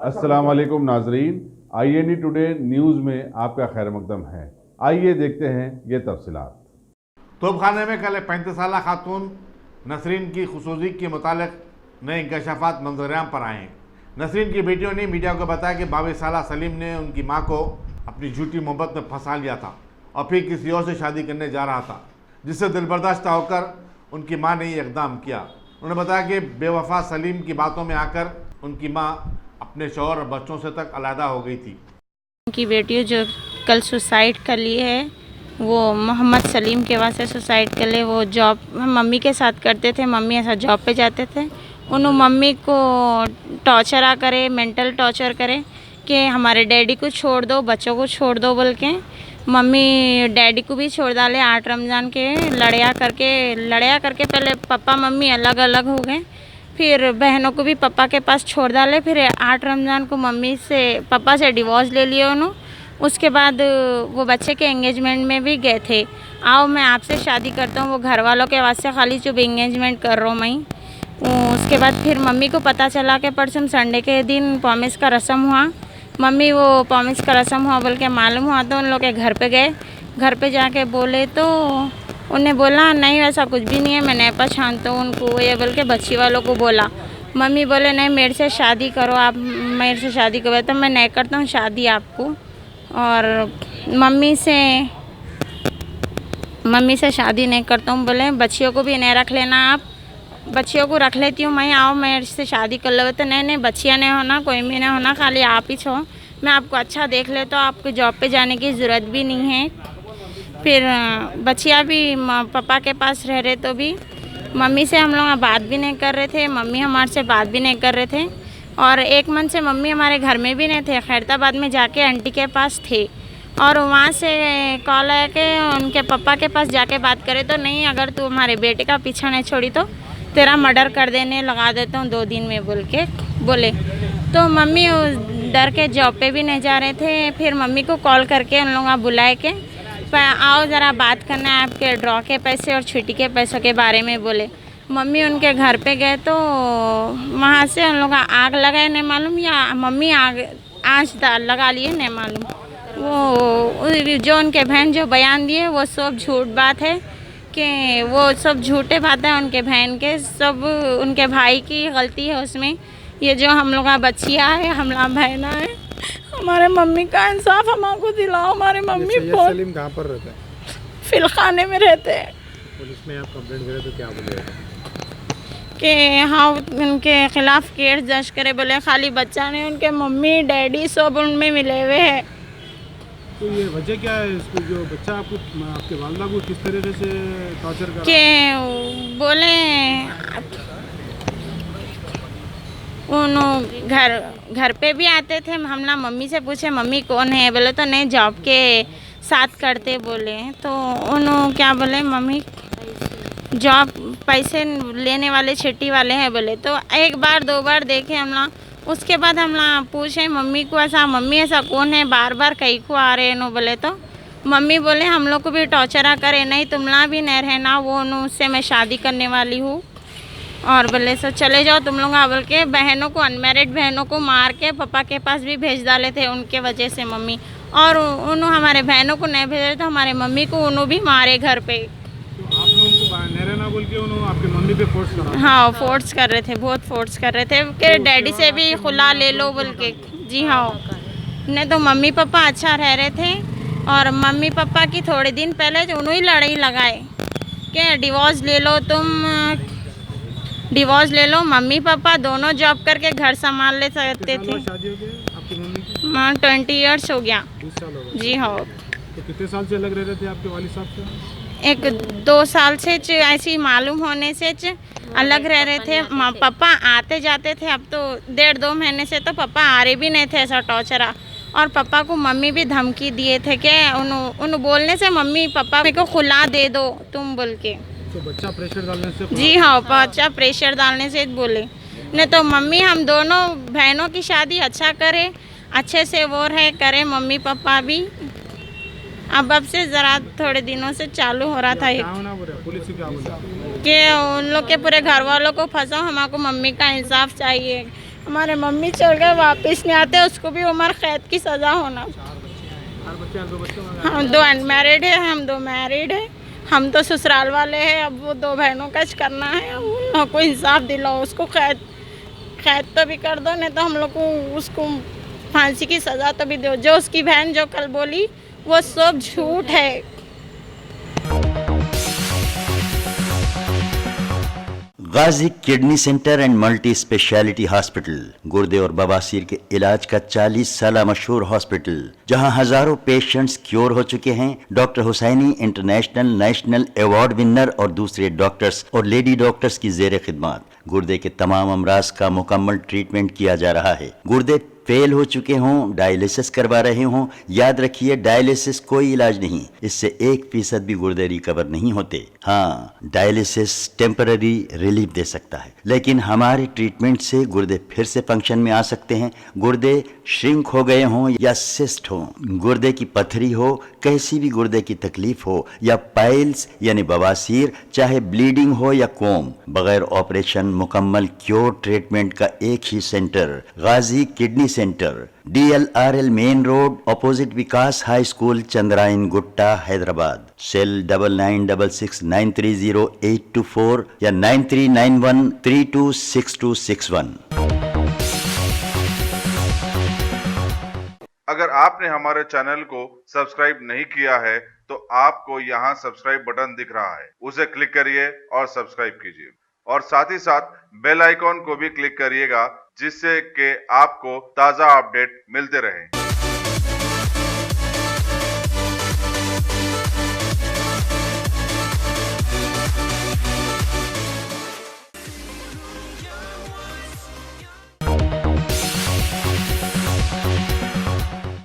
अस्सलाम वालेकुम नाजरीन, INE टुडे न्यूज़ में आपका खैर मकदम है। आइए देखते हैं ये तफसीलात। तोपखाने में कल 35 साल खातून नसरीन की खुसूसी के मुतालिक नए इंकशाफात मंजराम पर आए हैं। नसरीन की बेटियों ने मीडिया को बताया कि 22 साल सलीम ने उनकी मां को अपनी झूठी मोहब्बत में फंसा लिया था और फिर किसी और से शादी करने जा रहा था, जिससे दिलबर्दाश्त होकर उनकी मां ने ये इकदाम किया। उन्होंने बताया कि बेवफा सलीम की बातों में आकर उनकी मां अपने शौहर और बच्चों से तक अलहदा हो गई थी। उनकी बेटी जो कल सुसाइड कर ली है, वो मोहम्मद सलीम के वजह से सुसाइड कर ले। वो जॉब मम्मी के साथ करते थे, मम्मी ऐसा जॉब पे जाते थे। उन्होंने मम्मी को टॉर्चर करे, मेंटल टॉर्चर करे कि हमारे डैडी को छोड़ दो, बच्चों को छोड़ दो बोल के। मम्मी डैडी को भी छोड़ डाले 8 रमज़ान के। लड़ाया करके पहले पापा मम्मी अलग अलग हो गए, फिर बहनों को भी पापा के पास छोड़ डाले। फिर 8 रमज़ान को मम्मी से पापा से डिवोर्स ले लिया उन्होंने। उसके बाद वो बच्चे के एंगेजमेंट में भी गए थे, आओ मैं आपसे शादी करता हूँ। वो घर वालों के वास्ते खाली चुप एंगेजमेंट कर रहा हूँ मैं। उसके बाद फिर मम्मी को पता चला कि परसों संडे के दिन प्रॉमिस का रस्म हुआ। मम्मी वो प्रॉमिस का रस्म हुआ बोल के मालूम हुआ तो उन लोग के घर पे गए। घर पे जाके बोले तो उन्हें बोला नहीं वैसा कुछ भी नहीं है, मैं नहीं पहचानता हूँ उनको, ये बोल के बच्ची वालों को बोला। मम्मी बोले नहीं मेरे से शादी करो, आप मेरे से शादी करो। तो मैं नहीं करता हूँ शादी आपको, और मम्मी से शादी नहीं करता हूँ। बोले बच्चियों को भी नहीं रख लेना आप, बच्चियों को रख लेती हूँ मैं, आओ मेरे से शादी कर लो। तो नहीं बच्चियाँ नहीं होना, कोई भी नहीं होना, खाली आप ही छो, मैं आपको अच्छा देख ले तो आपको जॉब पे जाने की ज़रूरत भी नहीं है। फिर बच्चियाँ भी पापा के पास रह रहे तो भी मम्मी से हम लोग बात भी नहीं कर रहे थे, मम्मी हमारे से बात भी नहीं कर रहे थे। और 1 मंथ से मम्मी हमारे घर में भी नहीं थे, खैरताबाद में जाके आंटी के पास थे। और वहाँ से कॉल आया कि उनके पापा के पास जाके बात करे तो नहीं, अगर तू हमारे बेटे का पीछा नहीं छोड़ी तो तेरा मर्डर कर देने लगा देता हूँ 2 दिन में बोल के बोले। तो मम्मी डर के जॉब पे भी नहीं जा रहे थे। फिर मम्मी को कॉल करके उन लोग बुलाए के आओ ज़रा बात करना है आपके ड्रॉ के पैसे और छुट्टी के पैसों के बारे में बोले। मम्मी उनके घर पे गए तो वहाँ से उन लोग आग लगाए नहीं मालूम, या मम्मी आँच लगा लिए नहीं मालूम। वो जो उनके बहन जो बयान दिए वो सब झूठ बात है, कि वो सब झूठे बातें हैं उनके बहन के, सब उनके भाई की गलती है उसमें। ये जो हम लोग बच्चियाँ है, हम लोग बहना है, हमारे मम्मी का इंसाफ हमको दिलाओ। हमारे मम्मी सलीम कहाँ पर रहते हैं? फिलखाने में रहते हैं। पुलिस में आप कंप्लेंट करें तो क्या बोले कि हाँ उनके खिलाफ केस दर्ज करे बोले। खाली बच्चा नहीं, उनके मम्मी डैडी सब उनमें मिले हुए हैं। तो ये वजह क्या है इसको, जो बच्चा आपके वालदा को किस तरह से टॉर्चर कर के बोले उन्होंने घर पे भी आते थे। हम ना मम्मी से पूछे मम्मी कौन है, बोले तो नहीं जॉब के साथ करते बोले। तो उन्होंने क्या बोले मम्मी जॉब पैसे लेने वाले छिट्टी वाले हैं बोले। तो 1 बार 2 बार देखे हम लोग, उसके बाद हम लोग पूछे मम्मी को ऐसा मम्मी ऐसा कौन है, बार बार कहीं को आ रहे हैं बोले। तो मम्मी बोले हम लोग को भी टॉर्चर करे, नहीं तुम लोग भी नहीं रहना, वो उससे मैं शादी करने वाली हूँ। और बोले सो चले जाओ तुम लोग बोल के बहनों को, अनमैरिड बहनों को मार के पापा के पास भी भेज डाले थे उनके वजह से मम्मी। और उन्होंने हमारे बहनों को नहीं भेजे तो हमारे मम्मी को उन्होंने भी मारे घर पे। तो आप लोगों को नहीं रहना बोल के उन्होंने आपके मम्मी पे फोर्स करा? हाँ फोर्स कर रहे थे, बहुत फोर्स कर रहे थे कि डैडी से भी खुला ले लो बोल के। जी हाँ, नहीं तो मम्मी पापा अच्छा रह रहे थे। और मम्मी पापा की थोड़े दिन पहले जो उन्होंने लड़ाई लगाए कि डिवोर्स ले लो तुम, डिवोर्स ले लो। मम्मी पापा दोनों जॉब करके घर संभाल ले सकते थे। शादी हो गई आपकी मम्मी की? 20 ईयर्स हो गया। 20 साल हो गए। जी हाँ। तो कितने साल से अलग रह रहे थे आपके वालिद साहब से? 1-2 साल से ऐसी मालूम होने से अलग रह रहे थे। पापा आते जाते थे, अब तो 1.5-2 महीने से तो पापा आ रहे भी नहीं थे, ऐसा टॉर्चर। और पापा को मम्मी भी धमकी दिए थे कि उन बोलने से मम्मी पापा मेरे को खुला दे दो तुम बोल के। तो बच्चा प्रेशर डालने से? जी हाँ, बच्चा प्रेशर डालने से बोले। नहीं तो मम्मी हम दोनों बहनों की शादी अच्छा करे, अच्छे से वो रहे करे मम्मी पापा भी। अब से ज़रा थोड़े दिनों से चालू हो रहा था ये पुलिस क्या बोला कि उन लोग के पूरे घर वालों को फंसाओ, हमको मम्मी का इंसाफ चाहिए। हमारे मम्मी चल गए, वापस नहीं आते, उसको भी उम्र कैद की सज़ा होना। 4 बच्चे हैं, 2 बच्चे हम 2 अनमैरिड है, हम 2 मैरिड है। हम तो ससुराल वाले हैं, अब वो 2 बहनों का करना है। अब उन लोगों को इंसाफ दिलाओ, उसको कैद तो भी कर दो, नहीं तो हम लोग को उसको फांसी की सज़ा तो भी दो। जो उसकी बहन जो कल बोली वो सब झूठ है। Ghazi kidney centre and multi speciality hospital, गुर्दे और बवासीर के इलाज का 40 साल मशहूर हॉस्पिटल, जहां हजारों पेशेंट्स क्योर हो चुके हैं। Doctor Husaini international national award winner और दूसरे डॉक्टर्स और लेडी डॉक्टर्स की जेर खिदमत गुर्दे के तमाम अमराज का मुकम्मल ट्रीटमेंट किया जा रहा है। गुर्दे फेल हो चुके हों, डायलिसिस करवा रहे हों, याद रखिए डायलिसिस कोई इलाज नहीं, इससे 1% भी गुर्दे रिकवर नहीं होते। हाँ, डायलिसिस टेम्पररी रिलीफ दे सकता है, लेकिन हमारे ट्रीटमेंट से गुर्दे फिर से फंक्शन में आ सकते हैं। गुर्दे श्रिंक हो गए हों या सिस्ट हो, गुर्दे की पथरी हो, कैसी भी गुर्दे की तकलीफ हो, या पाइल्स यानी बवासीर, चाहे ब्लीडिंग हो या कोम, बगैर ऑपरेशन मुकम्मल क्योर ट्रीटमेंट का एक ही centre, Ghazi kidney centre, DLRL main road, opposite Vikas high school, Chandrayan Gutta, Hyderabad. Cell 9966930824 या 9391326261। अगर आपने हमारे चैनल को सब्सक्राइब नहीं किया है तो आपको यहाँ सब्सक्राइब बटन दिख रहा है, उसे क्लिक करिए और सब्सक्राइब कीजिए, और साथ ही साथ बेल आइकॉन को भी क्लिक करिएगा, जिससे कि आपको ताज़ा अपडेट मिलते रहें।